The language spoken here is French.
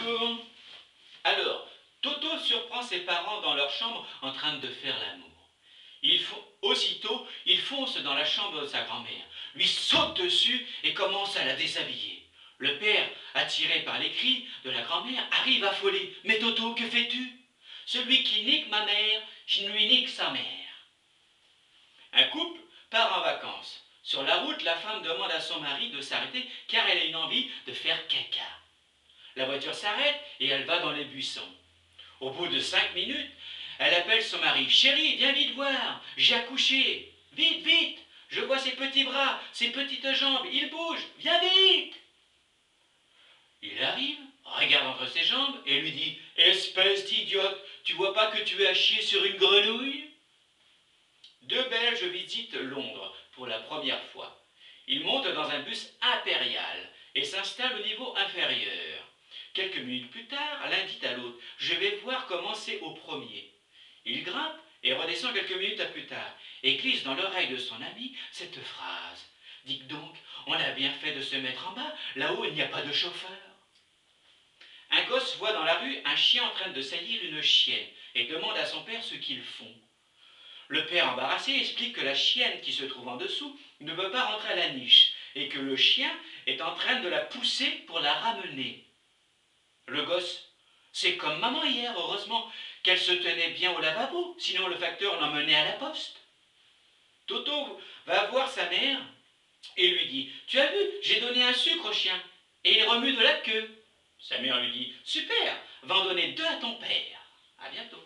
Bonjour. Alors, Toto surprend ses parents dans leur chambre en train de faire l'amour. Aussitôt, il fonce dans la chambre de sa grand-mère, lui saute dessus et commence à la déshabiller. Le père, attiré par les cris de la grand-mère, arrive affolé. « Mais Toto, que fais-tu ? Celui qui nique ma mère, je lui nique sa mère. » Un couple part en vacances. Sur la route, la femme demande à son mari de s'arrêter car elle a une envie de faire caca. La voiture s'arrête et elle va dans les buissons. Au bout de 5 minutes, elle appelle son mari. « Chérie, viens vite voir, j'ai accouché. Vite, vite, je vois ses petits bras, ses petites jambes, il bouge, viens vite !» Il arrive, regarde entre ses jambes et lui dit « Espèce d'idiote, tu vois pas que tu as chié sur une grenouille ?» Deux Belges visitent Londres pour la première fois. Ils montent dans un bus impérial et s'installent au niveau inférieur. Quelques minutes plus tard, l'un dit à l'autre « Je vais voir comment c'est au premier ». Il grimpe et redescend quelques minutes plus tard et glisse dans l'oreille de son ami cette phrase « Dites donc, on a bien fait de se mettre en bas, là-haut il n'y a pas de chauffeur ». Un gosse voit dans la rue un chien en train de saillir une chienne et demande à son père ce qu'ils font. Le père embarrassé explique que la chienne qui se trouve en dessous ne veut pas rentrer à la niche et que le chien est en train de la pousser pour la ramener. Le gosse, c'est comme maman hier, heureusement qu'elle se tenait bien au lavabo, sinon le facteur l'emmenait à la poste. Toto va voir sa mère et lui dit « Tu as vu, j'ai donné un sucre au chien et il remue de la queue. » Sa mère lui dit « Super, va en donner 2 à ton père. À bientôt. »